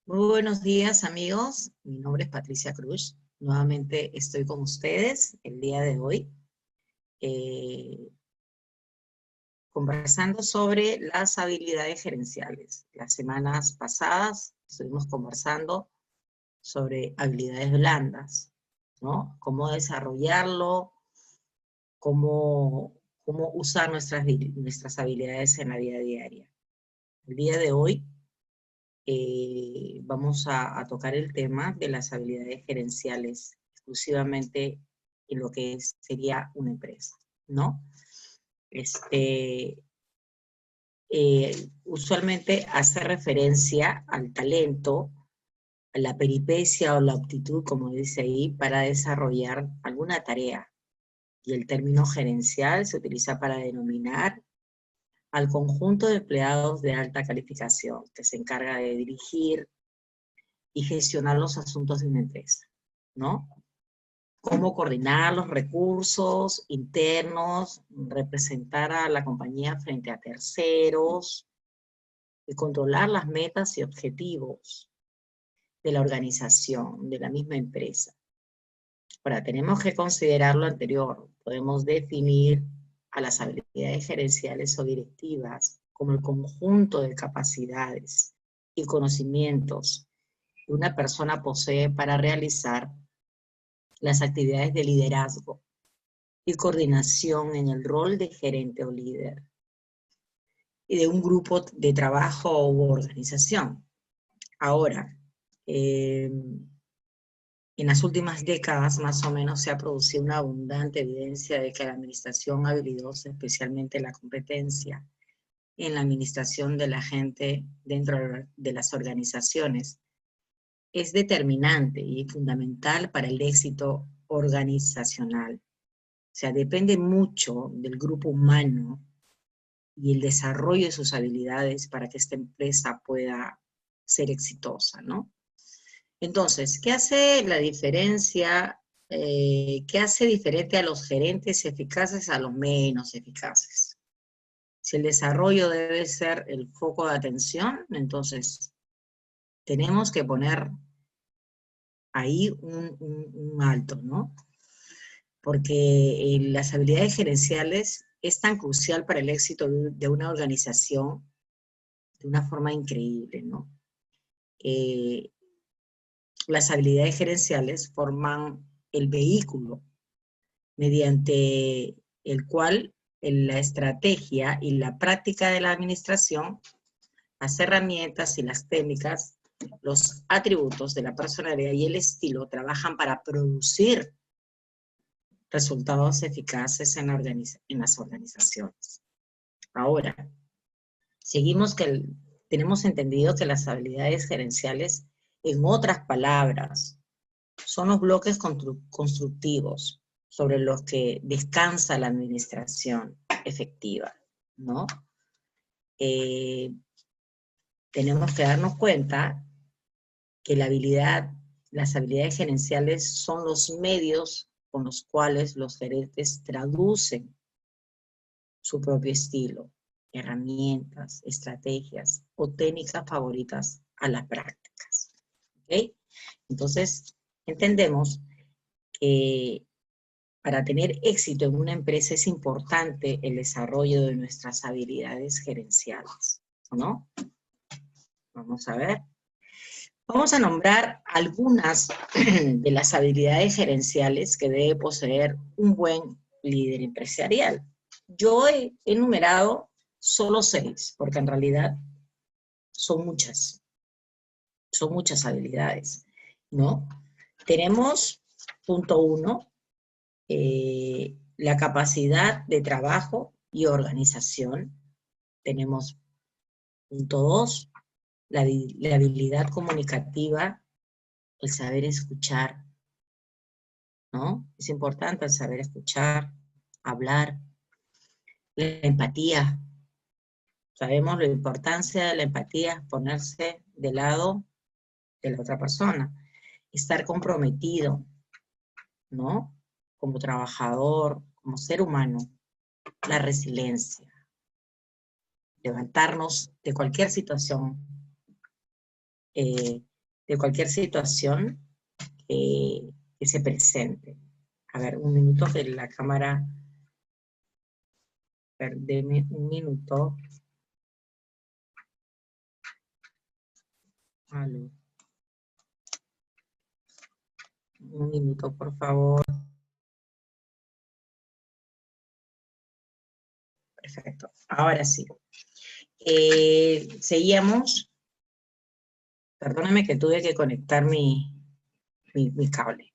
Muy buenos días, amigos. Mi nombre es Patricia Cruz. Nuevamente estoy con ustedes el día de hoy, conversando sobre las habilidades gerenciales. Las semanas pasadas estuvimos conversando sobre habilidades blandas, ¿no? Cómo desarrollarlo, cómo usar nuestras habilidades en la vida diaria. El día de hoy vamos a tocar el tema de las habilidades gerenciales exclusivamente en lo que sería una empresa, ¿no? Usualmente hace referencia al talento, a la peripecia o la aptitud, como dice ahí, para desarrollar alguna tarea. Y el término gerencial se utiliza para denominar al conjunto de empleados de alta calificación que se encarga de dirigir y gestionar los asuntos de una empresa, ¿no? Cómo coordinar los recursos internos, representar a la compañía frente a terceros, y controlar las metas y objetivos de la organización, de la misma empresa. Ahora, tenemos que considerar lo anterior. Podemos definir a las habilidades gerenciales o directivas como el conjunto de capacidades y conocimientos que una persona posee para realizar las actividades de liderazgo y coordinación en el rol de gerente o líder y de un grupo de trabajo u organización. Ahora, en las últimas décadas más o menos se ha producido una abundante evidencia de que la administración habilidosa, especialmente la competencia en la administración de la gente dentro de las organizaciones, es determinante y fundamental para el éxito organizacional. O sea, depende mucho del grupo humano y el desarrollo de sus habilidades para que esta empresa pueda ser exitosa, ¿no? Entonces, ¿qué hace la diferencia? ¿Qué hace diferente a los gerentes eficaces a los menos eficaces? Si el desarrollo debe ser el foco de atención, entonces tenemos que poner ahí un alto, ¿no? Porque las habilidades gerenciales es tan crucial para el éxito de una organización de una forma increíble, ¿no? Las habilidades gerenciales forman el vehículo mediante el cual la estrategia y la práctica de la administración, las herramientas y las técnicas, los atributos de la personalidad y el estilo trabajan para producir resultados eficaces en las organizaciones. Ahora, tenemos entendido que las habilidades gerenciales, en otras palabras, son los bloques constructivos sobre los que descansa la administración efectiva, ¿no? Tenemos que darnos cuenta que las habilidades gerenciales son los medios con los cuales los gerentes traducen su propio estilo, herramientas, estrategias o técnicas favoritas a las prácticas. ¿Ok? Entonces, entendemos que para tener éxito en una empresa es importante el desarrollo de nuestras habilidades gerenciales, ¿no? Vamos a ver. Vamos a nombrar algunas de las habilidades gerenciales que debe poseer un buen líder empresarial. Yo he enumerado solo 6, porque en realidad son muchas habilidades, ¿no? Tenemos, punto 1, la capacidad de trabajo y organización. Tenemos, punto 2, la habilidad comunicativa, el saber escuchar, ¿no? Es importante el saber escuchar, hablar. La empatía. Sabemos la importancia de la empatía, ponerse del lado de la otra persona. Estar comprometido, ¿no? Como trabajador, como ser humano. La resiliencia. Levantarnos de cualquier situación de cualquier situación que se presente. A ver, un minuto que la cámara... Deme un minuto. Aló. Un minuto, por favor. Perfecto. Ahora sí. Seguíamos. Perdóname que tuve que conectar mi cable.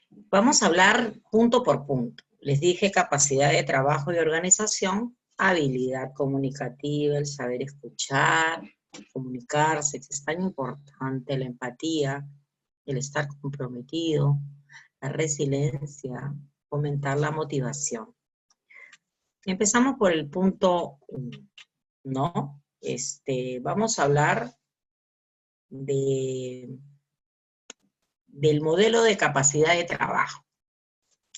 Vamos a hablar punto por punto. Les dije capacidad de trabajo y organización, habilidad comunicativa, el saber escuchar, comunicarse, que es tan importante, la empatía, el estar comprometido, la resiliencia, fomentar la motivación. Empezamos por el punto 1, ¿no? Vamos a hablar del modelo de capacidad de trabajo.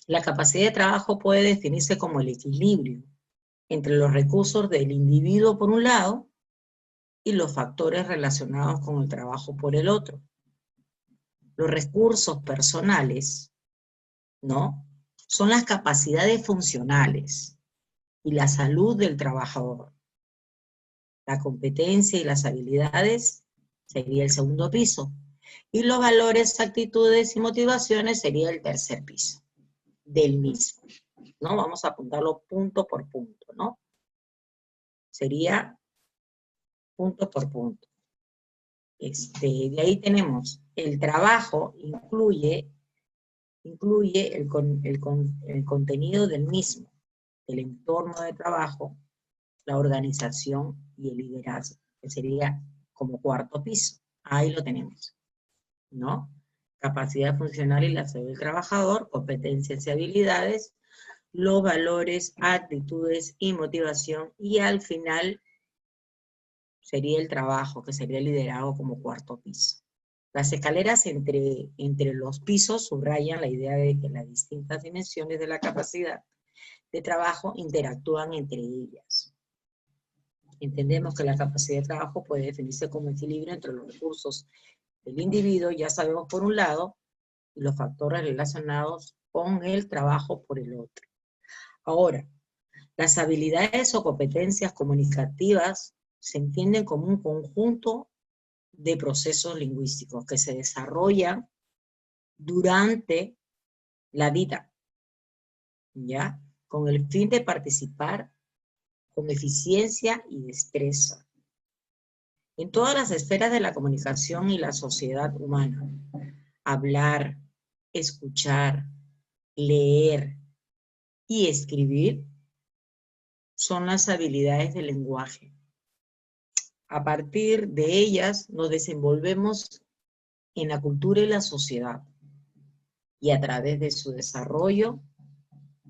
La capacidad de trabajo puede definirse como el equilibrio entre los recursos del individuo por un lado y los factores relacionados con el trabajo por el otro. Los recursos personales, ¿no?, son las capacidades funcionales y la salud del trabajador. La competencia y las habilidades sería el segundo piso. Y los valores, actitudes y motivaciones sería el tercer piso del mismo, ¿no? Vamos a apuntarlo punto por punto, ¿no? Sería punto por punto. De ahí tenemos el trabajo, incluye el contenido del mismo, el entorno de trabajo, la organización y el liderazgo, que sería como cuarto piso. Ahí lo tenemos, ¿no? Capacidad funcional y la salud del trabajador, competencias y habilidades, los valores, actitudes y motivación, y al final sería el trabajo, que sería liderado como cuarto piso. Las escaleras entre los pisos subrayan la idea de que las distintas dimensiones de la capacidad de trabajo interactúan entre ellas. Entendemos que la capacidad de trabajo puede definirse como equilibrio entre los recursos del individuo, ya sabemos por un lado, y los factores relacionados con el trabajo por el otro. Ahora, las habilidades o competencias comunicativas se entienden como un conjunto de procesos lingüísticos que se desarrollan durante la vida, ¿ya? Con el fin de participar con eficiencia y destreza en todas las esferas de la comunicación y la sociedad humana. Hablar, escuchar, leer y escribir son las habilidades del lenguaje. A partir de ellas nos desenvolvemos en la cultura y la sociedad, y a través de su desarrollo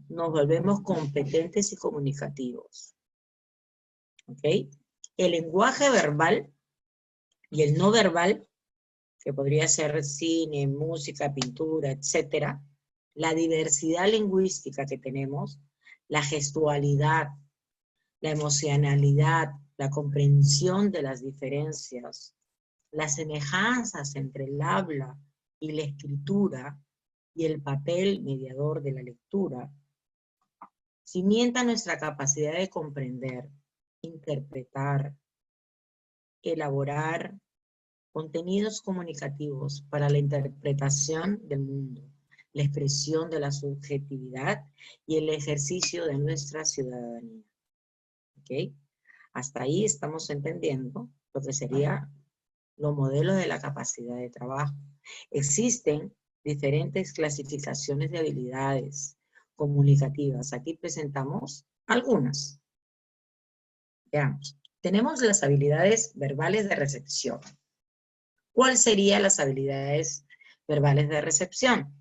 nos volvemos competentes y comunicativos. ¿Ok? El lenguaje verbal y el no verbal, que podría ser cine, música, pintura, etcétera, la diversidad lingüística que tenemos, la gestualidad, la emocionalidad, la comprensión de las diferencias, las semejanzas entre el habla y la escritura y el papel mediador de la lectura, cimienta nuestra capacidad de comprender, interpretar, elaborar contenidos comunicativos para la interpretación del mundo, la expresión de la subjetividad y el ejercicio de nuestra ciudadanía. ¿Ok? Hasta ahí estamos entendiendo lo que sería los modelos de la capacidad de trabajo. Existen diferentes clasificaciones de habilidades comunicativas. Aquí presentamos algunas. Veamos. Tenemos las habilidades verbales de recepción. ¿Cuáles serían las habilidades verbales de recepción?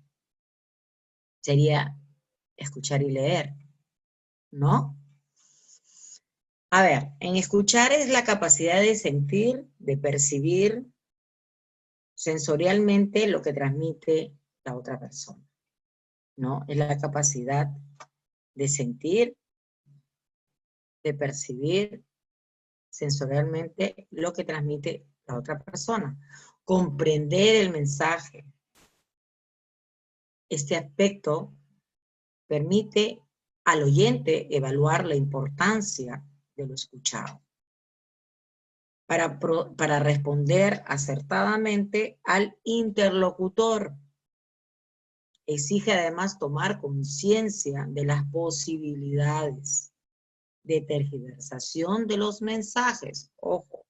Sería escuchar y leer, ¿no? A ver, en escuchar es la capacidad de sentir, de percibir sensorialmente lo que transmite la otra persona, ¿no? Es la capacidad de sentir, de percibir sensorialmente lo que transmite la otra persona. Comprender el mensaje. Este aspecto permite al oyente evaluar la importancia de lo escuchado para responder acertadamente al interlocutor. Exige además tomar conciencia de las posibilidades de tergiversación de los mensajes. Ojo,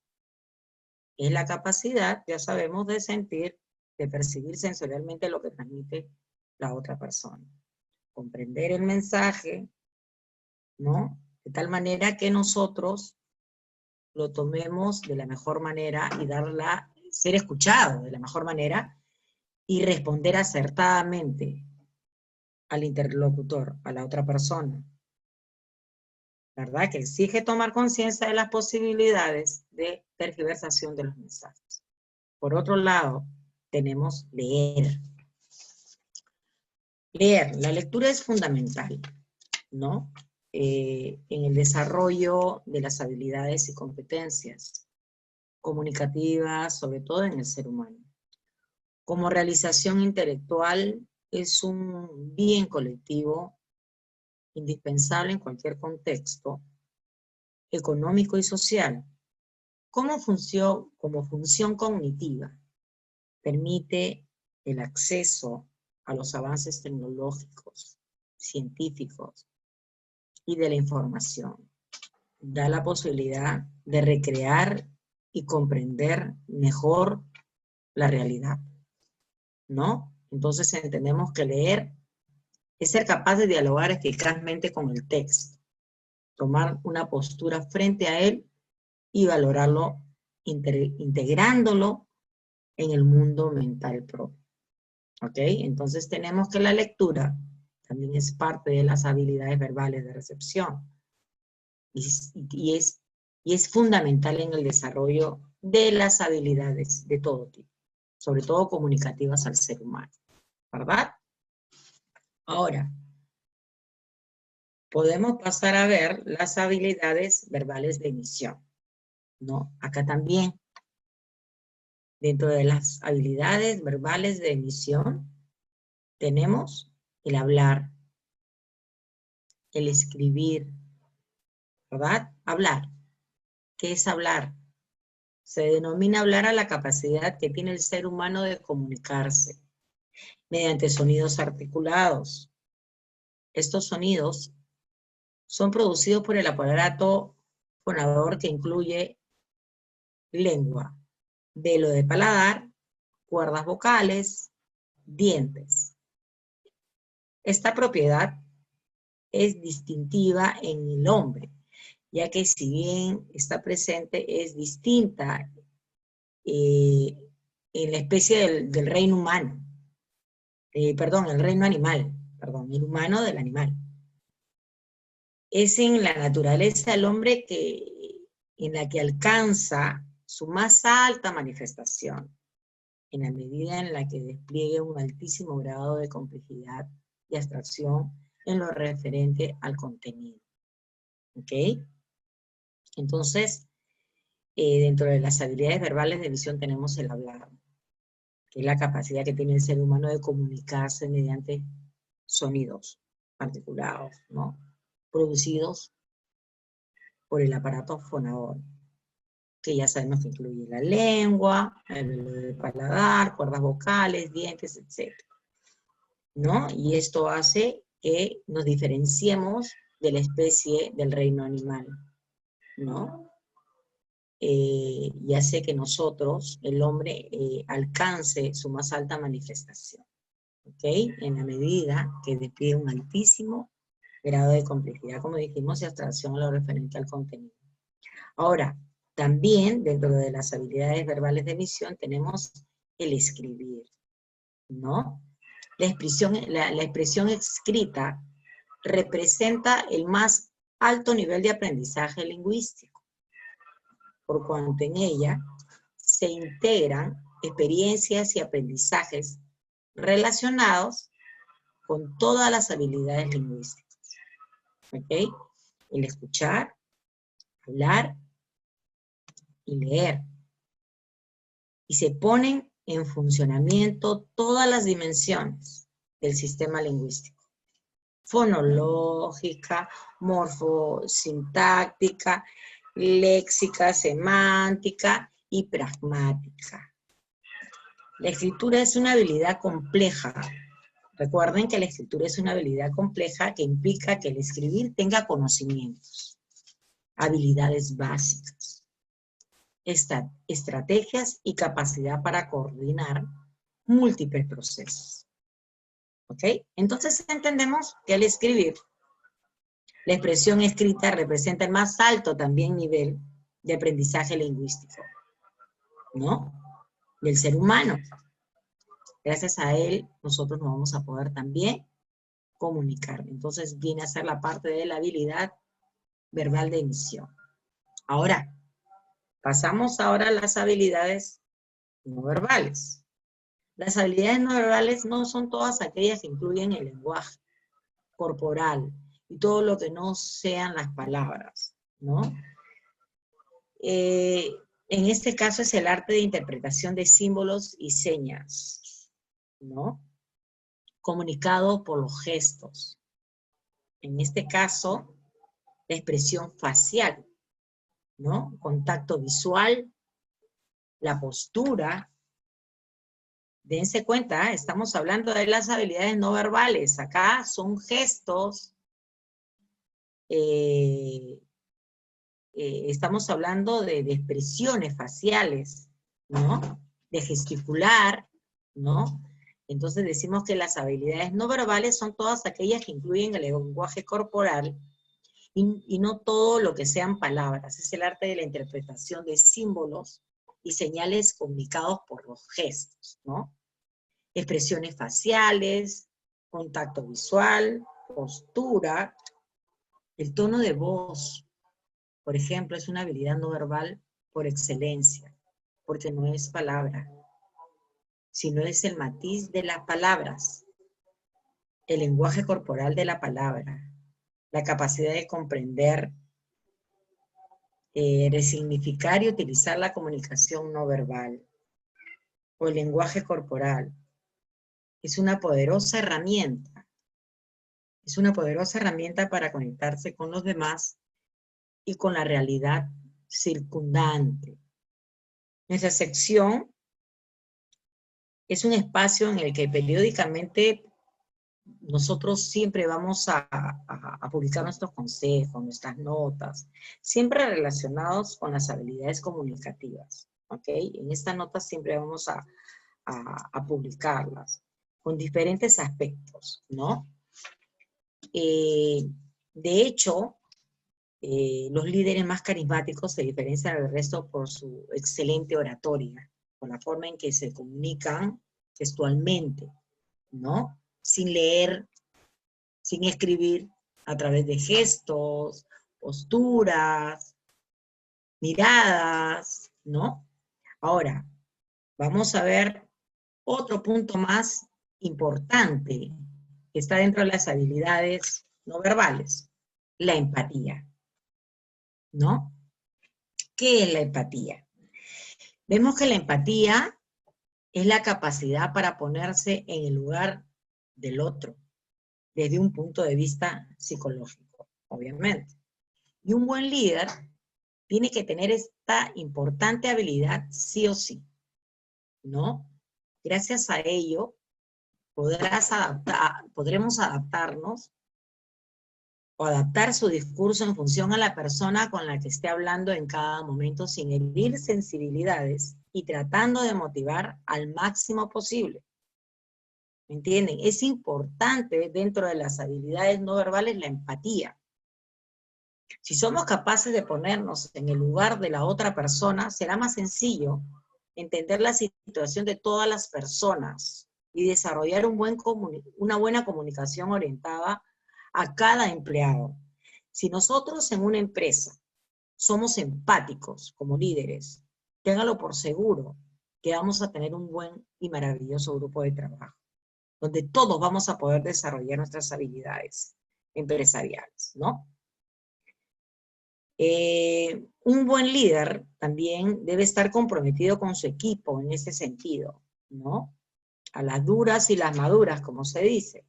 es la capacidad, ya sabemos, de sentir, de percibir sensorialmente lo que transmite la otra persona. Comprender el mensaje, ¿no? De tal manera que nosotros lo tomemos de la mejor manera y ser escuchado de la mejor manera y responder acertadamente al interlocutor, a la otra persona. ¿Verdad? Que exige tomar conciencia de las posibilidades de tergiversación de los mensajes. Por otro lado, tenemos leer. Leer, la lectura es fundamental, ¿no? En el desarrollo de las habilidades y competencias comunicativas, sobre todo en el ser humano. Como realización intelectual, es un bien colectivo indispensable en cualquier contexto económico y social. Como función cognitiva, permite el acceso a los avances tecnológicos, científicos y de la información. Da la posibilidad de recrear y comprender mejor la realidad, ¿no? Entonces entendemos que leer es ser capaz de dialogar eficazmente con el texto, tomar una postura frente a él y valorarlo integrándolo en el mundo mental propio. ¿Ok? Entonces tenemos que la lectura también es parte de las habilidades verbales de recepción y es fundamental en el desarrollo de las habilidades de todo tipo, sobre todo comunicativas al ser humano, ¿verdad? Ahora, podemos pasar a ver las habilidades verbales de emisión, ¿no? Acá también, dentro de las habilidades verbales de emisión, tenemos el hablar, el escribir, ¿verdad? Hablar. ¿Qué es hablar? Se denomina hablar a la capacidad que tiene el ser humano de comunicarse mediante sonidos articulados. Estos sonidos son producidos por el aparato fonador que incluye lengua, velo de paladar, cuerdas vocales, dientes. Esta propiedad es distintiva en el hombre, ya que si bien está presente, es distinta en la especie del reino humano. Perdón, el reino animal, perdón, el humano del animal. Es en la naturaleza del hombre en la que alcanza su más alta manifestación, en la medida en la que despliegue un altísimo grado de complejidad y abstracción en lo referente al contenido. ¿Ok? Entonces, dentro de las habilidades verbales de emisión tenemos el hablar, que es la capacidad que tiene el ser humano de comunicarse mediante sonidos articulados, ¿no? Producidos por el aparato fonador, que ya sabemos que incluye la lengua, el velo de paladar, cuerdas vocales, dientes, etc., ¿no? Y esto hace que nos diferenciemos de la especie del reino animal, ¿no? Y hace que nosotros, el hombre, alcance su más alta manifestación, ¿ok? En la medida que despliegue un altísimo grado de complejidad, como dijimos, y abstracción a lo referente al contenido. Ahora, también dentro de las habilidades verbales de emisión tenemos el escribir, ¿no? La expresión escrita representa el más alto nivel de aprendizaje lingüístico, por cuanto en ella se integran experiencias y aprendizajes relacionados con todas las habilidades lingüísticas. ¿Ok? El escuchar, hablar y leer. y se ponen en funcionamiento todas las dimensiones del sistema lingüístico. Fonológica, morfosintáctica, léxica, semántica y pragmática. La escritura es una habilidad compleja. Recuerden que la escritura es una habilidad compleja que implica que el escribir tenga conocimientos, habilidades básicas, estrategias y capacidad para coordinar múltiples procesos. ¿Ok? Entonces entendemos que al escribir, la expresión escrita representa el más alto también nivel de aprendizaje lingüístico, ¿no? Del ser humano. Gracias a él, nosotros nos vamos a poder también comunicar. Entonces viene a ser la parte de la habilidad verbal de emisión. Ahora, pasamos ahora a las habilidades no verbales. Las habilidades no verbales no son todas aquellas que incluyen el lenguaje corporal y todo lo que no sean las palabras, ¿no? En este caso es el arte de interpretación de símbolos y señas, ¿no? Comunicado por los gestos. En este caso, la expresión facial, ¿no? Contacto visual, la postura. Dense cuenta, estamos hablando de las habilidades no verbales. Acá son gestos, estamos hablando de expresiones faciales, ¿no? De gesticular, ¿no? Entonces decimos que las habilidades no verbales son todas aquellas que incluyen el lenguaje corporal y no todo lo que sean palabras. Es el arte de la interpretación de símbolos y señales comunicados por los gestos, ¿no? Expresiones faciales, contacto visual, postura, el tono de voz, por ejemplo, es una habilidad no verbal por excelencia, porque no es palabra, sino es el matiz de las palabras, el lenguaje corporal de la palabra, la capacidad de comprender, resignificar y utilizar la comunicación no verbal, o el lenguaje corporal. Es una poderosa herramienta. Es una poderosa herramienta para conectarse con los demás y con la realidad circundante. Nuestra sección es un espacio en el que periódicamente nosotros siempre vamos a publicar nuestros consejos, nuestras notas, siempre relacionados con las habilidades comunicativas, ¿ok? En estas notas siempre vamos a publicarlas, con diferentes aspectos, ¿no? De hecho, los líderes más carismáticos se diferencian del resto por su excelente oratoria, por la forma en que se comunican gestualmente, ¿no? Sin leer, sin escribir, a través de gestos, posturas, miradas, ¿no? Ahora, vamos a ver otro punto más importante que está dentro de las habilidades no verbales, la empatía, ¿no? ¿Qué es la empatía? Vemos que la empatía es la capacidad para ponerse en el lugar del otro, desde un punto de vista psicológico, obviamente. Y un buen líder tiene que tener esta importante habilidad sí o sí, ¿no? Gracias a ello, podremos adaptarnos o adaptar su discurso en función a la persona con la que esté hablando en cada momento sin herir sensibilidades y tratando de motivar al máximo posible. ¿Me entienden? Es importante dentro de las habilidades no verbales la empatía. Si somos capaces de ponernos en el lugar de la otra persona, será más sencillo entender la situación de todas las personas y desarrollar una buena comunicación orientada a cada empleado. Si nosotros en una empresa somos empáticos como líderes, téngalo por seguro que vamos a tener un buen y maravilloso grupo de trabajo, donde todos vamos a poder desarrollar nuestras habilidades empresariales, ¿no? Un buen líder también debe estar comprometido con su equipo en ese sentido, ¿no? A las duras y las maduras, como se dice.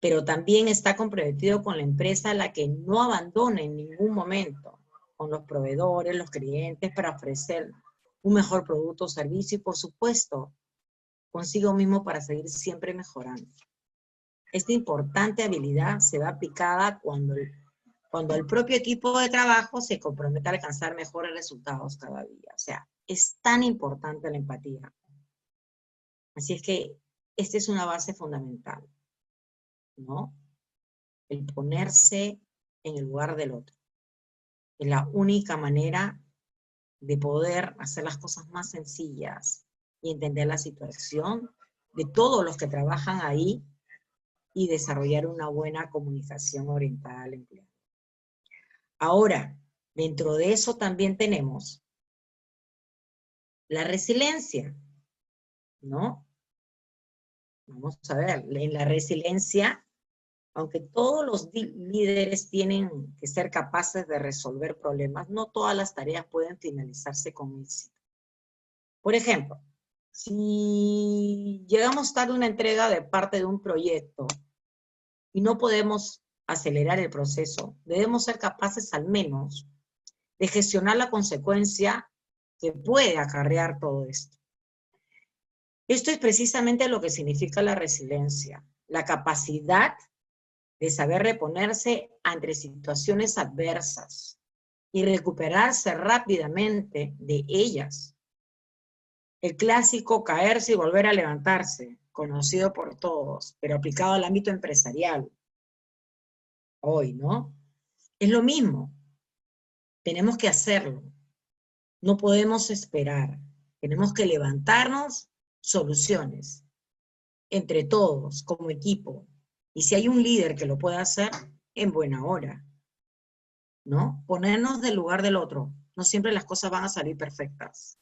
Pero también está comprometido con la empresa a la que no abandone en ningún momento, con los proveedores, los clientes, para ofrecer un mejor producto o servicio y, por supuesto, consigo mismo para seguir siempre mejorando. Esta importante habilidad se ve aplicada cuando el propio equipo de trabajo se compromete a alcanzar mejores resultados cada día. O sea, es tan importante la empatía. Así es que esta es una base fundamental, ¿no? El ponerse en el lugar del otro. Es la única manera de poder hacer las cosas más sencillas y entender la situación de todos los que trabajan ahí y desarrollar una buena comunicación orientada al empleado. Ahora, dentro de eso también tenemos la resiliencia, ¿no? Vamos a ver, en la resiliencia, aunque todos los líderes tienen que ser capaces de resolver problemas, no todas las tareas pueden finalizarse con éxito. Por ejemplo, si llegamos tarde a una entrega de parte de un proyecto y no podemos acelerar el proceso, debemos ser capaces al menos de gestionar la consecuencia que puede acarrear todo esto. Esto es precisamente lo que significa la resiliencia, la capacidad de saber reponerse ante situaciones adversas y recuperarse rápidamente de ellas. El clásico caerse y volver a levantarse, conocido por todos, pero aplicado al ámbito empresarial. Hoy, ¿no? Es lo mismo. Tenemos que hacerlo. No podemos esperar. Tenemos que levantarnos soluciones entre todos, como equipo. Y si hay un líder que lo pueda hacer, en buena hora, ¿no? Ponernos del lugar del otro. No siempre las cosas van a salir perfectas.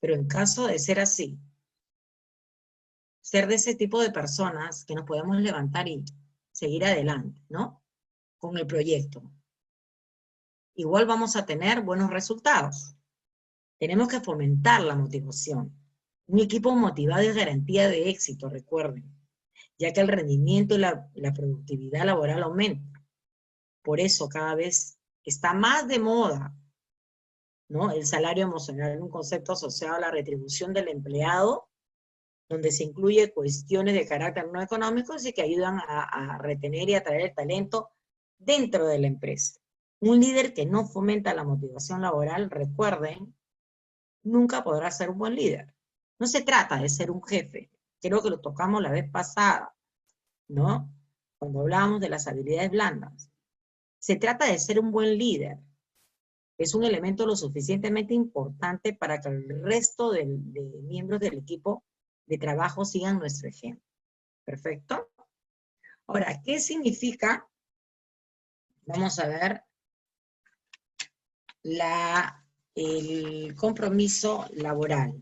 Pero en caso de ser así, ser de ese tipo de personas que nos podemos levantar y seguir adelante, ¿no? Con el proyecto. Igual vamos a tener buenos resultados. Tenemos que fomentar la motivación. Un equipo motivado es garantía de éxito, recuerden, ya que el rendimiento y la productividad laboral aumenta. Por eso cada vez está más de moda, ¿no? El salario emocional, un concepto asociado a la retribución del empleado, donde se incluye cuestiones de carácter no económico y que ayudan a retener y atraer el talento dentro de la empresa. Un líder que no fomenta la motivación laboral, recuerden, nunca podrá ser un buen líder. No se trata de ser un jefe, creo que lo tocamos la vez pasada, ¿no? Cuando hablábamos de las habilidades blandas. Se trata de ser un buen líder. Es un elemento lo suficientemente importante para que el resto de miembros del equipo de trabajo sigan nuestro ejemplo. ¿Perfecto? Ahora, ¿qué significa? Vamos a ver el compromiso laboral.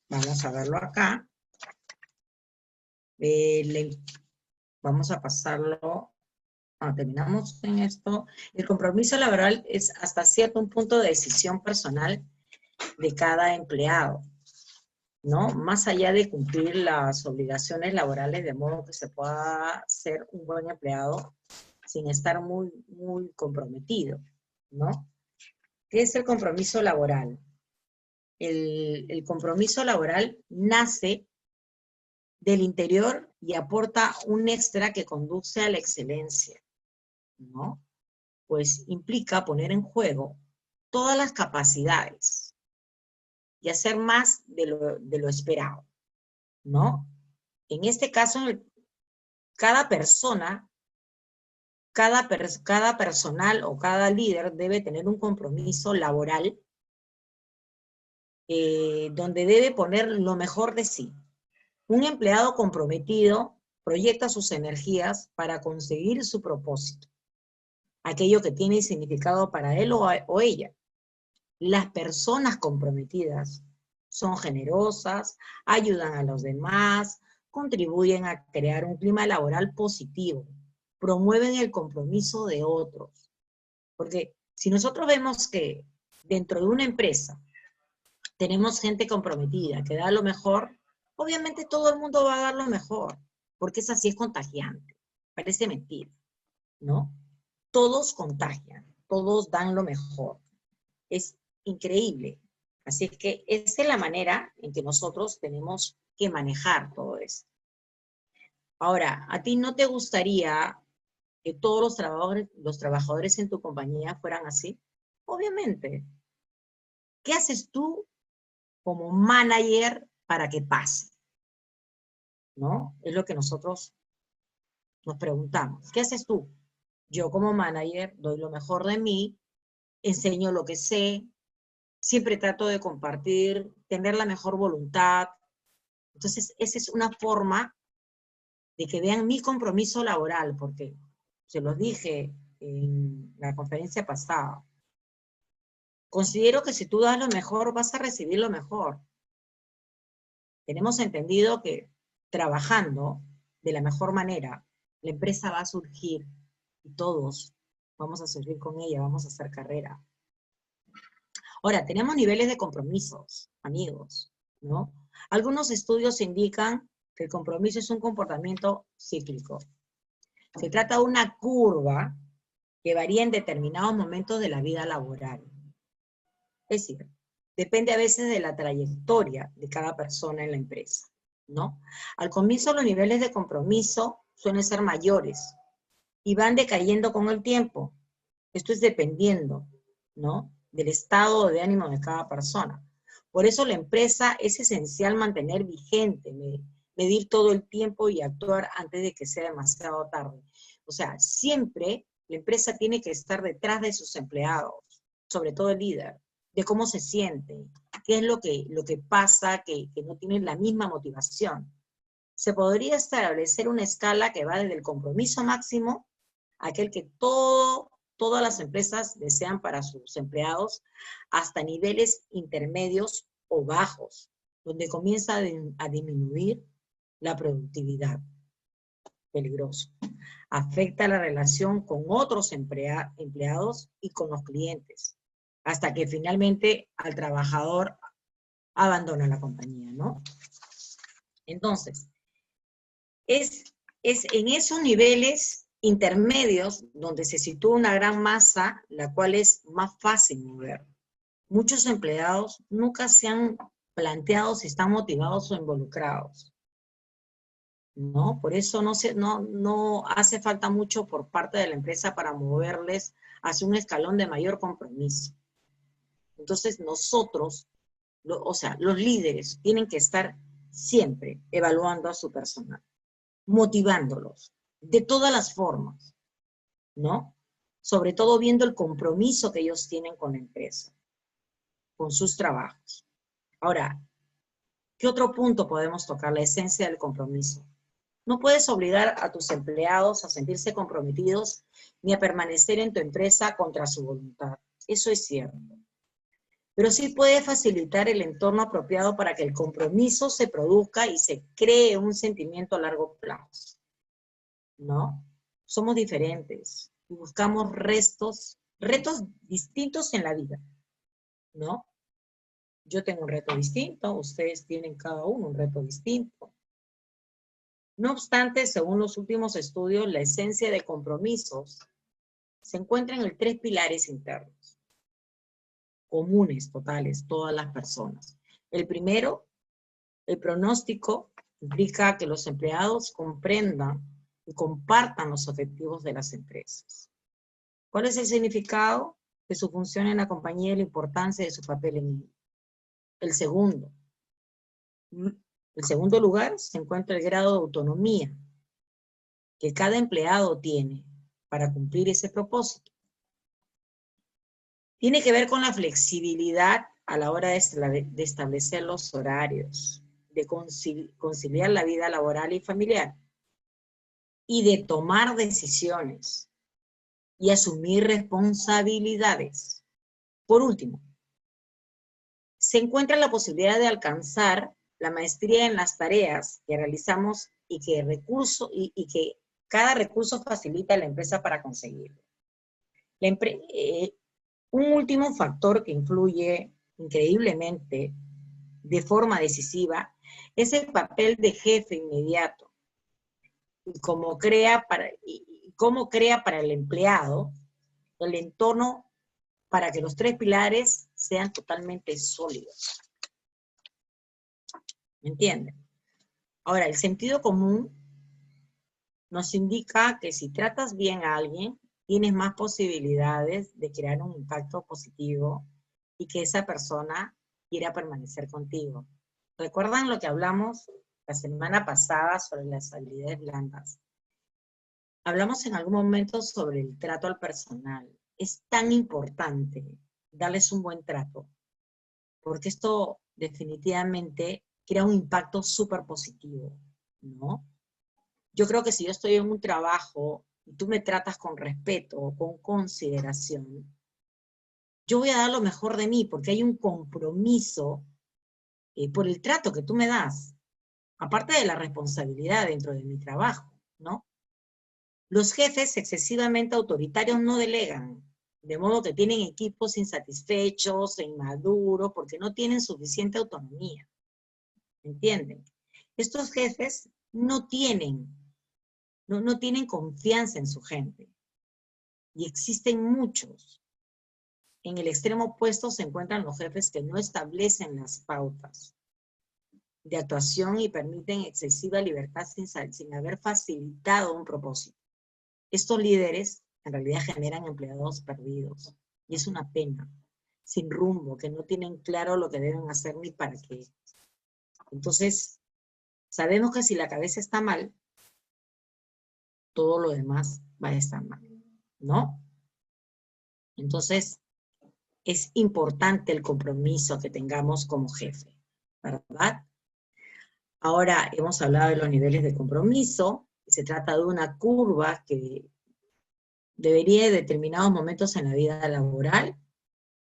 Vamos a verlo acá. Vamos a pasarlo. Cuando terminamos en esto, el compromiso laboral es hasta cierto punto de decisión personal de cada empleado, ¿no? Más allá de cumplir las obligaciones laborales, de modo que se pueda ser un buen empleado sin estar muy, muy comprometido, ¿no? ¿Qué es el compromiso laboral? El compromiso laboral nace del interior y aporta un extra que conduce a la excelencia, ¿no? Pues implica poner en juego todas las capacidades y hacer más de lo esperado, ¿no? En este caso, cada persona, cada personal o cada líder debe tener un compromiso laboral donde debe poner lo mejor de sí. Un empleado comprometido proyecta sus energías para conseguir su propósito, aquello que tiene significado para él o ella. Las personas comprometidas son generosas, ayudan a los demás, contribuyen a crear un clima laboral positivo, promueven el compromiso de otros, Porque si nosotros vemos que dentro de una empresa tenemos gente comprometida, que da lo mejor, obviamente todo el mundo va a dar lo mejor, porque es así, es contagiante. Parece mentira, ¿no? Todos contagian, todos dan lo mejor. Es increíble. Así es que esa es la manera en que nosotros tenemos que manejar todo eso. Ahora, ¿a ti no te gustaría que todos los trabajadores en tu compañía fueran así? Obviamente. ¿Qué haces tú como manager para que pase? ¿No? Es lo que nosotros nos preguntamos. ¿Qué haces tú? Yo como manager doy lo mejor de mí, enseño lo que sé, siempre trato de compartir, tener la mejor voluntad. Entonces, esa es una forma de que vean mi compromiso laboral, porque se los dije en la conferencia pasada. Considero que si tú das lo mejor, vas a recibir lo mejor. Tenemos entendido que trabajando de la mejor manera, la empresa va a surgir y todos vamos a surgir con ella, vamos a hacer carrera. Ahora, tenemos niveles de compromisos, amigos, ¿no? Algunos estudios indican que el compromiso es un comportamiento cíclico. Se trata de una curva que varía en determinados momentos de la vida laboral. Es decir, depende a veces de la trayectoria de cada persona en la empresa, ¿no? Al comienzo los niveles de compromiso suelen ser mayores y van decayendo con el tiempo. Esto es dependiendo, ¿no?, del estado de ánimo de cada persona. Por eso la empresa es esencial mantener vigente, medir todo el tiempo y actuar antes de que sea demasiado tarde. O sea, siempre la empresa tiene que estar detrás de sus empleados, sobre todo el líder, de cómo se siente, qué es lo que pasa, que no tienen la misma motivación. Se podría establecer una escala que va desde el compromiso máximo, aquel que todas las empresas desean para sus empleados, hasta niveles intermedios o bajos, donde comienza a disminuir la productividad. Peligroso. Afecta la relación con otros empleados y con los clientes, hasta que finalmente al trabajador abandona la compañía, ¿no? Entonces, es en esos niveles intermedios donde se sitúa una gran masa, la cual es más fácil mover. Muchos empleados nunca se han planteado si están motivados o involucrados, ¿no? Por eso no hace falta mucho por parte de la empresa para moverles hacia un escalón de mayor compromiso. Entonces nosotros, o sea, los líderes tienen que estar siempre evaluando a su personal, motivándolos de todas las formas, ¿no? Sobre todo viendo el compromiso que ellos tienen con la empresa, con sus trabajos. Ahora, ¿qué otro punto podemos tocar? La esencia del compromiso. No puedes obligar a tus empleados a sentirse comprometidos ni a permanecer en tu empresa contra su voluntad. Eso es cierto. Pero sí puede facilitar el entorno apropiado para que el compromiso se produzca y se cree un sentimiento a largo plazo, ¿no? Somos diferentes y buscamos retos distintos en la vida, ¿no? Yo tengo un reto distinto, ustedes tienen cada uno un reto distinto. No obstante, según los últimos estudios, la esencia de compromisos se encuentra en 3 pilares internos, comunes, totales, todas las personas. El primero, el pronóstico, implica que los empleados comprendan y compartan los objetivos de las empresas. ¿Cuál es el significado de su función en la compañía y la importancia de su papel en ella? El segundo lugar se encuentra el grado de autonomía que cada empleado tiene para cumplir ese propósito. Tiene que ver con la flexibilidad a la hora de establecer los horarios, de conciliar la vida laboral y familiar, y de tomar decisiones y asumir responsabilidades. Por último, se encuentra la posibilidad de alcanzar la maestría en las tareas que realizamos y que cada recurso facilita a la empresa para conseguirlo. Un último factor que influye increíblemente, de forma decisiva, es el papel de jefe inmediato. Y cómo crea para el empleado el entorno para que los tres pilares sean totalmente sólidos. ¿Me entienden? Ahora, el sentido común nos indica que si tratas bien a alguien, tienes más posibilidades de crear un impacto positivo y que esa persona quiera permanecer contigo. ¿Recuerdan lo que hablamos la semana pasada sobre las habilidades blandas? Hablamos en algún momento sobre el trato al personal. Es tan importante darles un buen trato, porque esto definitivamente crea un impacto súper positivo, ¿no? Yo creo que si yo estoy en un trabajo y tú me tratas con respeto, con consideración, yo voy a dar lo mejor de mí, porque hay un compromiso por el trato que tú me das, aparte de la responsabilidad dentro de mi trabajo, ¿no? Los jefes excesivamente autoritarios no delegan, de modo que tienen equipos insatisfechos e inmaduros porque no tienen suficiente autonomía. ¿Entienden? Estos jefes no tienen confianza en su gente. Y existen muchos. En el extremo opuesto se encuentran los jefes que no establecen las pautas de actuación y permiten excesiva libertad sin haber facilitado un propósito. Estos líderes en realidad generan empleados perdidos. Y es una pena, sin rumbo, que no tienen claro lo que deben hacer ni para qué. Entonces, sabemos que si la cabeza está mal, todo lo demás va a estar mal, ¿no? Entonces, es importante el compromiso que tengamos como jefe, ¿verdad? Ahora hemos hablado de los niveles de compromiso. Se trata de una curva que debería en determinados momentos en la vida laboral.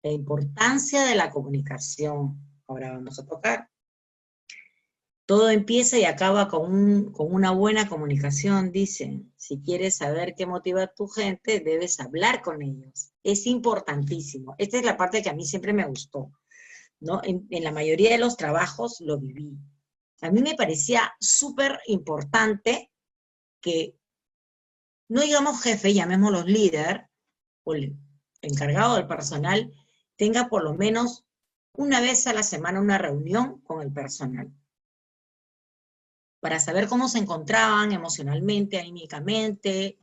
La importancia de la comunicación. Ahora vamos a tocar. Todo empieza y acaba con una buena comunicación, dicen. Si quieres saber qué motiva a tu gente, debes hablar con ellos. Es importantísimo. Esta es la parte que a mí siempre me gustó, ¿no? En la mayoría de los trabajos lo viví. A mí me parecía súper importante que, no digamos jefe, llamémoslo líder, o el encargado del personal, tenga por lo menos una vez a la semana una reunión con el personal, para saber cómo se encontraban emocionalmente, anímicamente,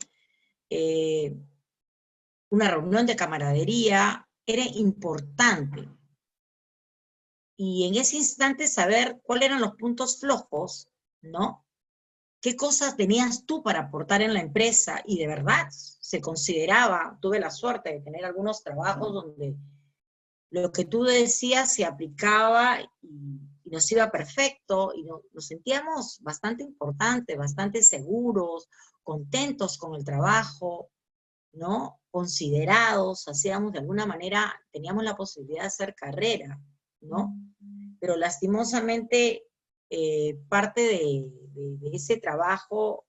una reunión de camaradería, era importante. Y en ese instante saber cuáles eran los puntos flojos, ¿no? ¿Qué cosas tenías tú para aportar en la empresa? Y de verdad se consideraba, tuve la suerte de tener algunos trabajos donde lo que tú decías se aplicaba y nos iba perfecto, y nos sentíamos bastante importantes, bastante seguros, contentos con el trabajo, ¿no? Considerados, hacíamos de alguna manera, teníamos la posibilidad de hacer carrera, ¿no? Pero lastimosamente parte de ese trabajo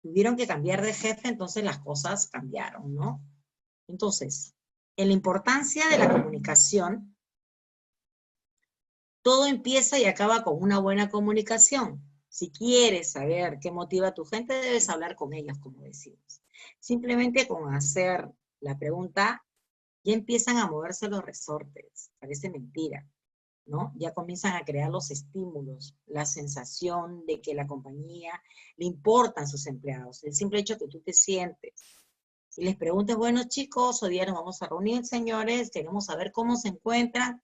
tuvieron que cambiar de jefe, entonces las cosas cambiaron, ¿no? Entonces, en la importancia de la comunicación, todo empieza y acaba con una buena comunicación. Si quieres saber qué motiva a tu gente, debes hablar con ellos, como decimos. Simplemente con hacer la pregunta, ya empiezan a moverse los resortes. Parece mentira, ¿no? Ya comienzan a crear los estímulos, la sensación de que la compañía le importan sus empleados. El simple hecho que tú te sientes y les preguntes, bueno chicos, hoy día nos vamos a reunir, señores, queremos saber cómo se encuentran.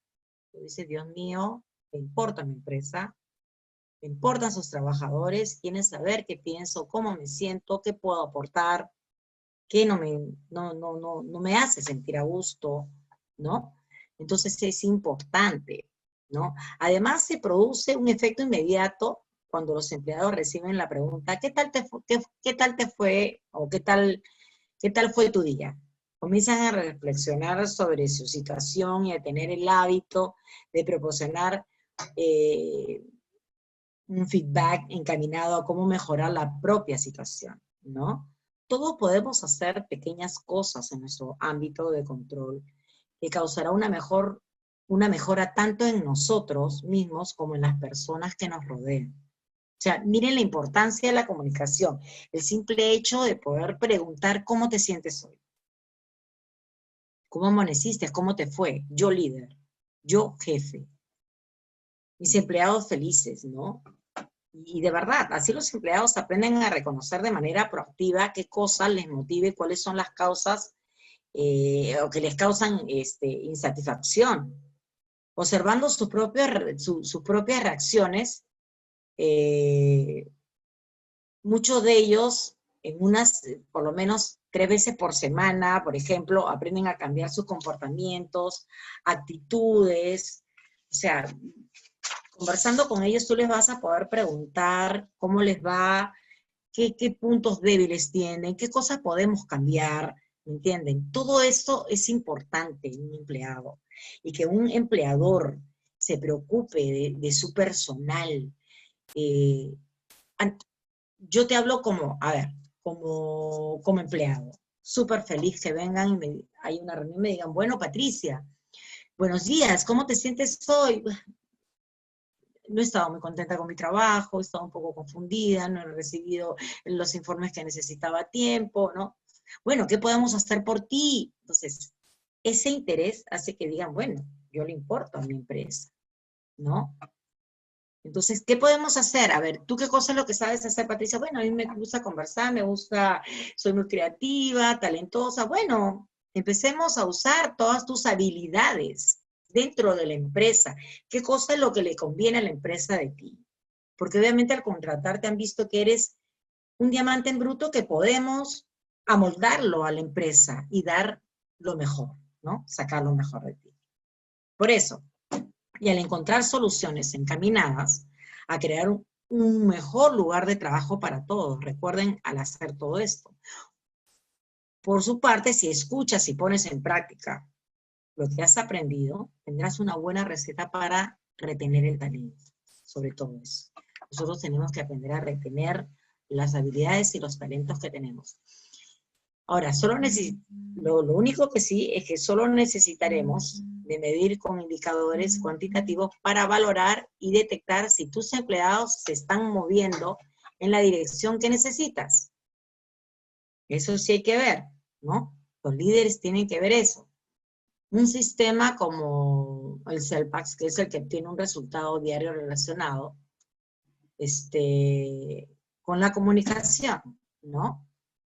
Tú dices, Dios mío, ¿te importa mi empresa? ¿Te importan sus trabajadores? ¿Quieres saber qué pienso, cómo me siento, qué puedo aportar, qué no me hace sentir a gusto, ¿no? Entonces es importante, ¿no? Además se produce un efecto inmediato cuando los empleados reciben la pregunta, ¿qué tal te fue o qué tal fue tu día? Comienzan a reflexionar sobre su situación y a tener el hábito de proporcionar un feedback encaminado a cómo mejorar la propia situación, ¿no? todos podemos hacer pequeñas cosas en nuestro ámbito de control que causará una mejora tanto en nosotros mismos como en las personas que nos rodean. O sea, miren la importancia de la comunicación, el simple hecho de poder preguntar cómo te sientes hoy, cómo amaneciste, cómo te fue, yo líder, yo jefe, mis empleados felices, ¿no? Y de verdad, así los empleados aprenden a reconocer de manera proactiva qué cosas les motive, cuáles son las causas o que les causan insatisfacción. Observando sus propias reacciones, muchos de ellos, por lo menos 3 veces por semana, por ejemplo, aprenden a cambiar sus comportamientos, actitudes. O sea, conversando con ellos tú les vas a poder preguntar cómo les va, qué puntos débiles tienen, qué cosas podemos cambiar, ¿me entienden? Todo esto es importante en un empleado. Y que un empleador se preocupe de su personal. Yo te hablo como, a ver, como empleado. Súper feliz que vengan y hay una reunión y me digan, bueno, Patricia, buenos días, ¿cómo te sientes hoy? No he estado muy contenta con mi trabajo, he estado un poco confundida, no he recibido los informes que necesitaba a tiempo, ¿no? Bueno, ¿qué podemos hacer por ti? Entonces, ese interés hace que digan, bueno, yo le importo a mi empresa, ¿no? Entonces, ¿qué podemos hacer? A ver, ¿tú qué cosa es lo que sabes hacer, Patricia? Bueno, a mí me gusta conversar, soy muy creativa, talentosa. Bueno, empecemos a usar todas tus habilidades dentro de la empresa. ¿Qué cosa es lo que le conviene a la empresa de ti? Porque obviamente al contratarte han visto que eres un diamante en bruto que podemos amoldarlo a la empresa y dar lo mejor, ¿no? Sacar lo mejor de ti. Por eso, y al encontrar soluciones encaminadas a crear un mejor lugar de trabajo para todos. Recuerden al hacer todo esto. Por su parte, si escuchas y pones en práctica lo que has aprendido, tendrás una buena receta para retener el talento, sobre todo eso. Nosotros tenemos que aprender a retener las habilidades y los talentos que tenemos. Ahora, lo único que sí es que solo necesitaremos de medir con indicadores cuantitativos para valorar y detectar si tus empleados se están moviendo en la dirección que necesitas. Eso sí hay que ver, ¿no? Los líderes tienen que ver eso. Un sistema como el CELPAX, que es el que tiene un resultado diario relacionado con la comunicación, ¿no?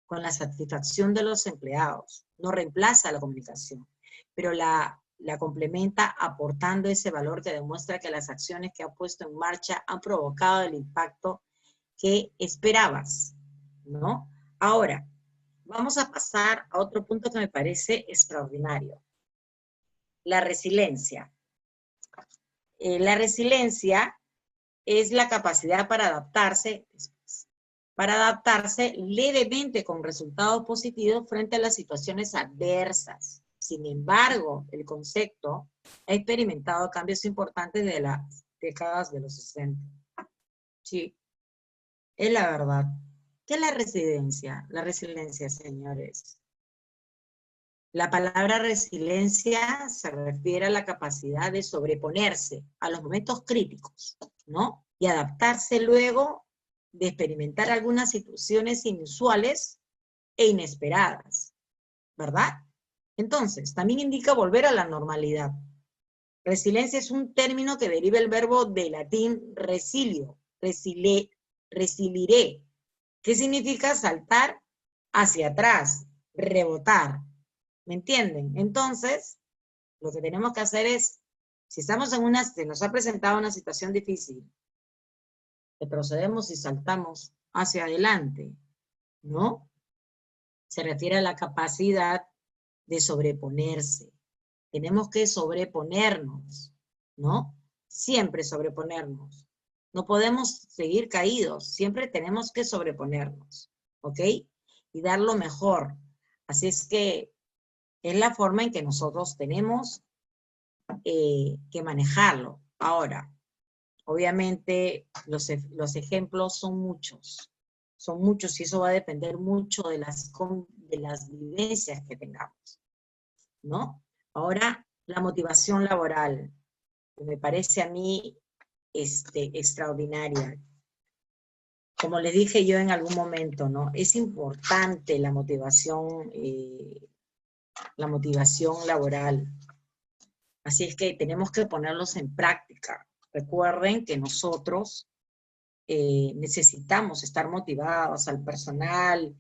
Con la satisfacción de los empleados. No reemplaza la comunicación, pero la complementa aportando ese valor que demuestra que las acciones que ha puesto en marcha han provocado el impacto que esperabas, ¿no? Ahora, vamos a pasar a otro punto que me parece extraordinario. La resiliencia. La resiliencia es la capacidad para adaptarse levemente con resultados positivos frente a las situaciones adversas. Sin embargo, el concepto ha experimentado cambios importantes de las décadas de los 60. Sí, es la verdad. ¿Qué es la resiliencia? La resiliencia, señores. La palabra resiliencia se refiere a la capacidad de sobreponerse a los momentos críticos, ¿no? Y adaptarse luego de experimentar algunas situaciones inusuales e inesperadas, ¿verdad? Entonces, también indica volver a la normalidad. Resiliencia es un término que deriva el verbo de latín resilio, resiliré, que significa saltar hacia atrás, rebotar. ¿Me entienden? Entonces, lo que tenemos que hacer es, si estamos se nos ha presentado una situación difícil, retrocedemos y saltamos hacia adelante, ¿no? Se refiere a la capacidad de sobreponerse. Tenemos que sobreponernos, ¿no? Siempre sobreponernos. No podemos seguir caídos, siempre tenemos que sobreponernos, ¿ok? Y dar lo mejor. Así es que es la forma en que nosotros tenemos que manejarlo. Ahora, obviamente los ejemplos son muchos, son muchos y eso va a depender mucho de las vivencias que tengamos, ¿no? Ahora, la motivación laboral, que me parece a mí extraordinaria. Como les dije yo en algún momento, ¿no? Es importante la motivación laboral. Así es que tenemos que ponerlos en práctica. Recuerden que nosotros necesitamos estar motivados al personal,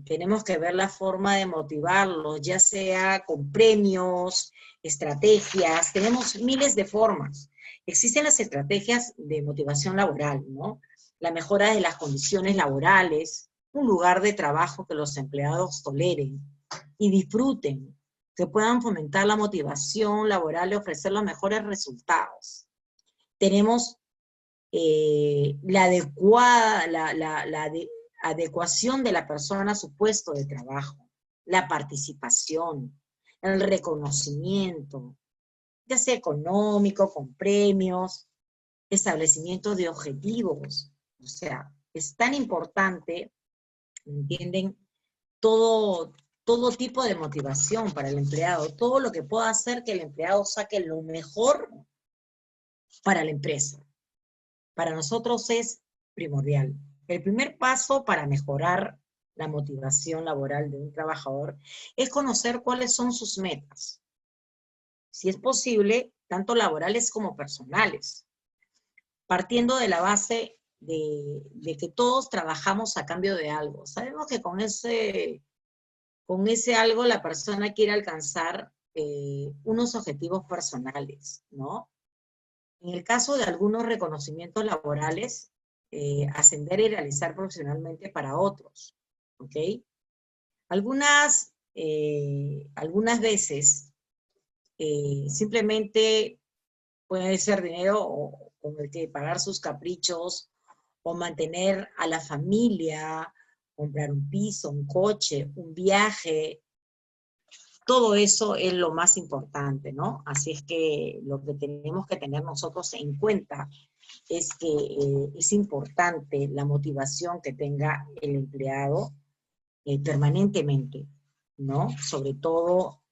tenemos que ver la forma de motivarlos, ya sea con premios, estrategias, tenemos miles de formas. Existen las estrategias de motivación laboral, ¿no? La mejora de las condiciones laborales, un lugar de trabajo que los empleados toleren y disfruten, que puedan fomentar la motivación laboral y ofrecer los mejores resultados. Tenemos la adecuación de la persona a su puesto de trabajo, la participación, el reconocimiento, ya sea económico, con premios, establecimiento de objetivos. O sea, es tan importante, ¿entienden? Todo tipo de motivación para el empleado, todo lo que pueda hacer que el empleado saque lo mejor para la empresa. Para nosotros es primordial. El primer paso para mejorar la motivación laboral de un trabajador es conocer cuáles son sus metas. Si es posible, tanto laborales como personales. Partiendo de la base de que todos trabajamos a cambio de algo. Sabemos que con ese algo la persona quiere alcanzar unos objetivos personales, ¿no? En el caso de algunos reconocimientos laborales, ascender y realizar profesionalmente para otros, ¿ok? Algunas veces simplemente puede ser dinero con el que pagar sus caprichos o mantener a la familia, comprar un piso, un coche, un viaje. Todo eso es lo más importante, ¿no? Así es que lo que tenemos que tener nosotros en cuenta es que es importante la motivación que tenga el empleado permanentemente, ¿no? Sobre todo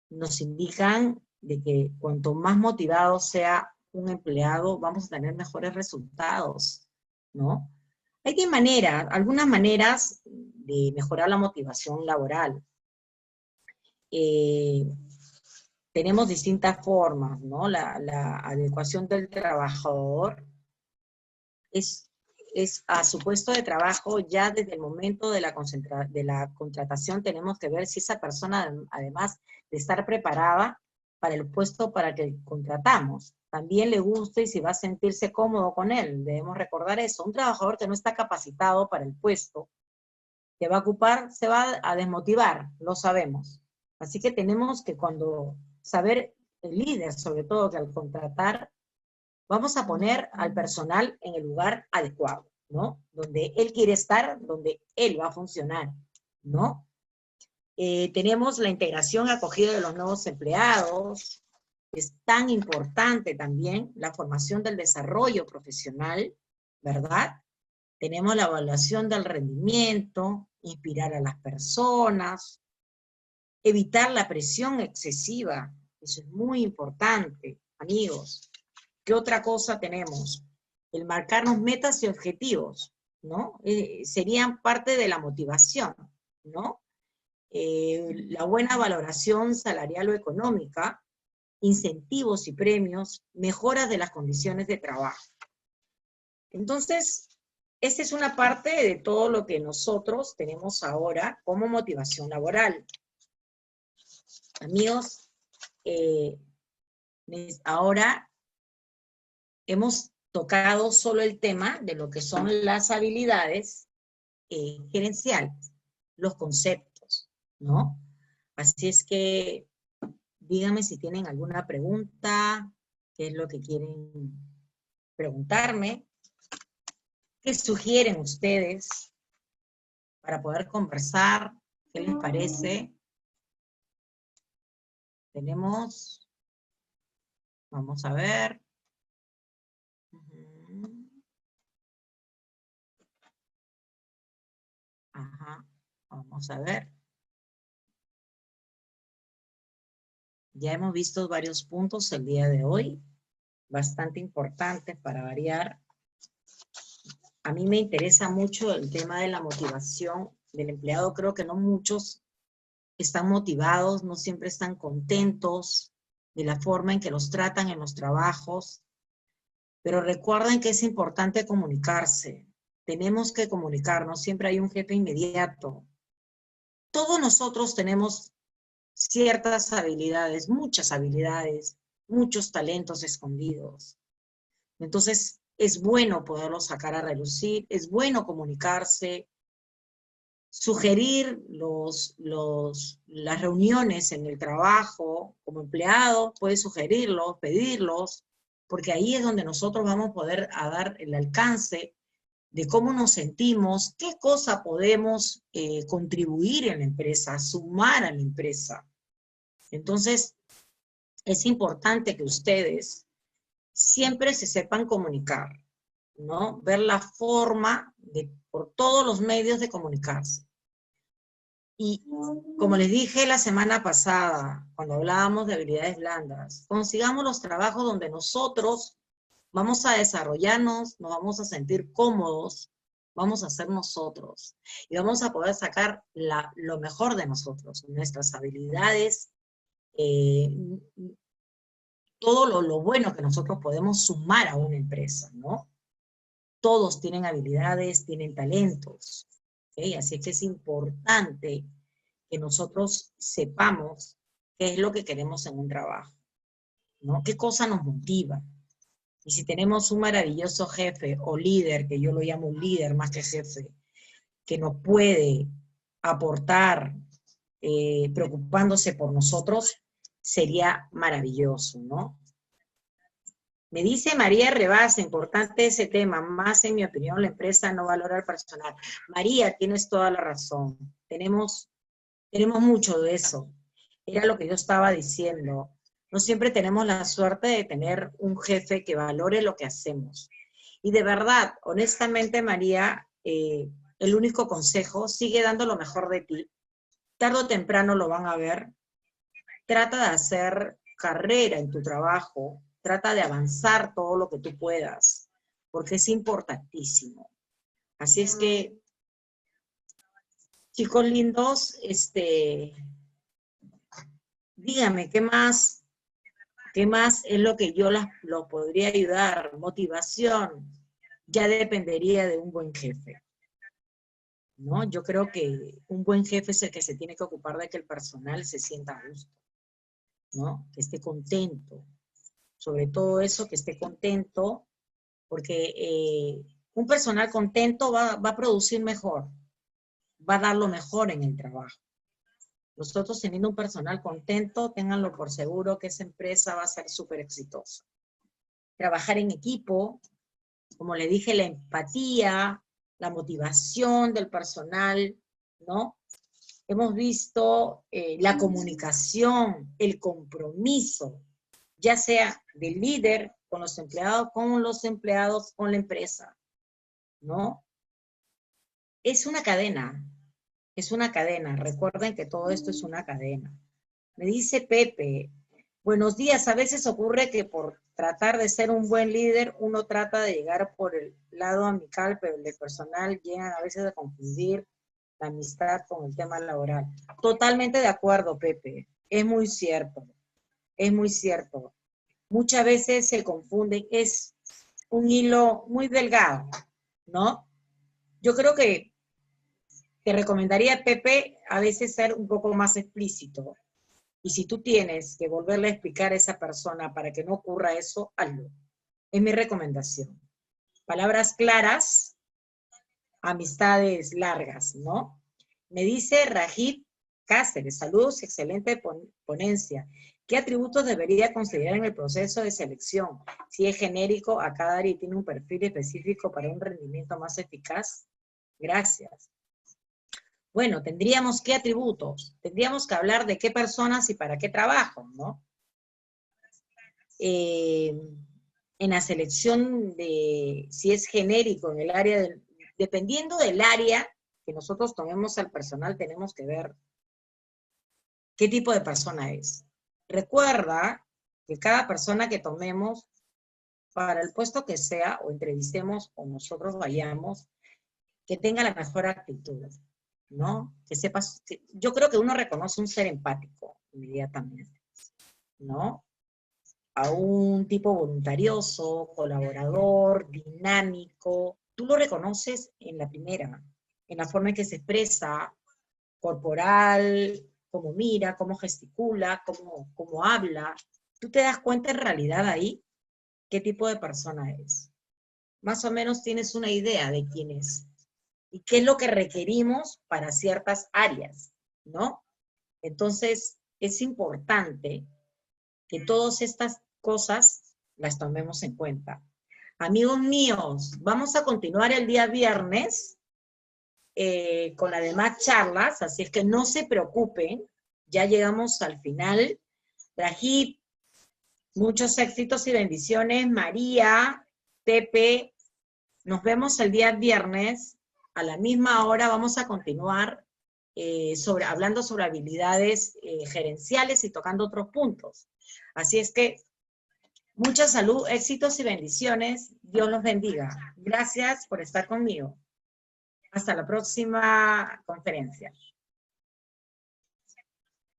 nos indican de que cuanto más motivado sea un empleado, vamos a tener mejores resultados, ¿no? Hay algunas maneras de mejorar la motivación laboral. Tenemos distintas formas, ¿no? La adecuación del trabajador es a su puesto de trabajo. Ya desde el momento de la contratación tenemos que ver si esa persona, además de estar preparada para el puesto para que contratamos, también le guste y si va a sentirse cómodo con él. Debemos recordar eso. Un trabajador que no está capacitado para el puesto que va a ocupar se va a desmotivar, lo sabemos. Así que tenemos que saber, el líder sobre todo, que al contratar vamos a poner al personal en el lugar adecuado, ¿no? Donde él quiere estar, donde él va a funcionar, ¿no? Tenemos la integración acogida de los nuevos empleados. Es tan importante también la formación del desarrollo profesional, ¿verdad? Tenemos la evaluación del rendimiento, inspirar a las personas, evitar la presión excesiva. Eso es muy importante, amigos. ¿Qué otra cosa tenemos? El marcarnos metas y objetivos, ¿no? Serían parte de la motivación, ¿no? La buena valoración salarial o económica, incentivos y premios, mejoras de las condiciones de trabajo. Entonces, esta es una parte de todo lo que nosotros tenemos ahora como motivación laboral. Amigos, ahora hemos tocado solo el tema de lo que son las habilidades gerenciales, los conceptos, ¿no? Así es que díganme si tienen alguna pregunta, qué es lo que quieren preguntarme, qué sugieren ustedes para poder conversar, qué les parece. Vamos a ver. Ajá, vamos a ver. Ya hemos visto varios puntos el día de hoy, bastante importantes para variar. A mí me interesa mucho el tema de la motivación del empleado. Creo que no muchos están motivados, no siempre están contentos de la forma en que los tratan en los trabajos. Pero recuerden que es importante comunicarse. Tenemos que comunicarnos, siempre hay un jefe inmediato. Todos nosotros tenemos ciertas habilidades, muchos talentos escondidos. Entonces, es bueno poderlos sacar a relucir, es bueno comunicarse, sugerir las reuniones en el trabajo como empleado, puedes sugerirlos, pedirlos, porque ahí es donde nosotros vamos a poder dar el alcance de cómo nos sentimos, qué cosa podemos contribuir en la empresa, sumar a la empresa. Entonces, es importante que ustedes siempre se sepan comunicar, ¿no? Ver la forma por todos los medios de comunicarse. Y como les dije la semana pasada, cuando hablábamos de habilidades blandas, consigamos los trabajos donde nosotros vamos a desarrollarnos, nos vamos a sentir cómodos, vamos a ser nosotros. Y vamos a poder sacar lo mejor de nosotros, nuestras habilidades, todo lo bueno que nosotros podemos sumar a una empresa, ¿no? Todos tienen habilidades, tienen talentos, ¿okay? Así que es importante que nosotros sepamos qué es lo que queremos en un trabajo, ¿no? ¿Qué cosa nos motiva? Y si tenemos un maravilloso jefe o líder, que yo lo llamo un líder más que jefe, que nos puede aportar preocupándose por nosotros, sería maravilloso, ¿no? Me dice María Rebasa, importante ese tema, más en mi opinión la empresa no valora al personal. María, tienes toda la razón, tenemos mucho de eso. Era lo que yo estaba diciendo. No siempre tenemos la suerte de tener un jefe que valore lo que hacemos. Y de verdad, honestamente, María, el único consejo, sigue dando lo mejor de ti. Tarde o temprano lo van a ver. Trata de hacer carrera en tu trabajo. Trata de avanzar todo lo que tú puedas, porque es importantísimo. Así es que, chicos lindos, dígame, ¿qué más es lo que yo los podría ayudar? Motivación, ya dependería de un buen jefe, ¿no? Yo creo que un buen jefe es el que se tiene que ocupar de que el personal se sienta a gusto, ¿no? Que esté contento. Sobre todo eso, que esté contento, porque un personal contento va a producir mejor, va a dar lo mejor en el trabajo. Nosotros teniendo un personal contento, ténganlo por seguro que esa empresa va a ser súper exitosa. Trabajar en equipo, como le dije, la empatía, la motivación del personal, ¿no? Hemos visto la comunicación, el compromiso, ya sea del líder con los empleados con la empresa, ¿no? Es una cadena, recuerden que todo esto es una cadena. Me dice Pepe, buenos días, a veces ocurre que por tratar de ser un buen líder, uno trata de llegar por el lado amical, pero el de personal llegan a veces a confundir la amistad con el tema laboral. Totalmente de acuerdo, Pepe, es muy cierto, es muy cierto. Muchas veces se confunden, es un hilo muy delgado, ¿no? Yo creo que te recomendaría, Pepe, a veces ser un poco más explícito. Y si tú tienes que volverle a explicar a esa persona para que no ocurra eso, hazlo. Es mi recomendación. Palabras claras, amistades largas, ¿no? Me dice Rajid Cáceres, saludos, excelente ponencia. ¿Qué atributos debería considerar en el proceso de selección? Si es genérico, a cada área tiene un perfil específico para un rendimiento más eficaz. Gracias. Bueno, tendríamos qué atributos, tendríamos que hablar de qué personas y para qué trabajo, ¿no? En la selección de si es genérico en el área, dependiendo del área, que nosotros tomemos al personal, tenemos que ver qué tipo de persona es. Recuerda que cada persona que tomemos, para el puesto que sea, o entrevistemos, o nosotros vayamos, que tenga la mejor actitud, ¿no? Que sepas, yo creo que uno reconoce un ser empático inmediatamente, ¿no? A un tipo voluntarioso, colaborador, dinámico, tú lo reconoces en la primera, en la forma en que se expresa, corporal, cómo mira, cómo gesticula, cómo habla. Tú te das cuenta en realidad ahí qué tipo de persona es. Más o menos tienes una idea de quién es y qué es lo que requerimos para ciertas áreas, ¿no? Entonces, es importante que todas estas cosas las tomemos en cuenta. Amigos míos, vamos a continuar el día viernes con las demás charlas, así es que no se preocupen, ya llegamos al final. Rajib, muchos éxitos y bendiciones. María, Pepe, nos vemos el día viernes a la misma hora. Vamos a continuar hablando sobre habilidades gerenciales y tocando otros puntos. Así es que mucha salud, éxitos y bendiciones. Dios los bendiga. Gracias por estar conmigo. Hasta la próxima conferencia.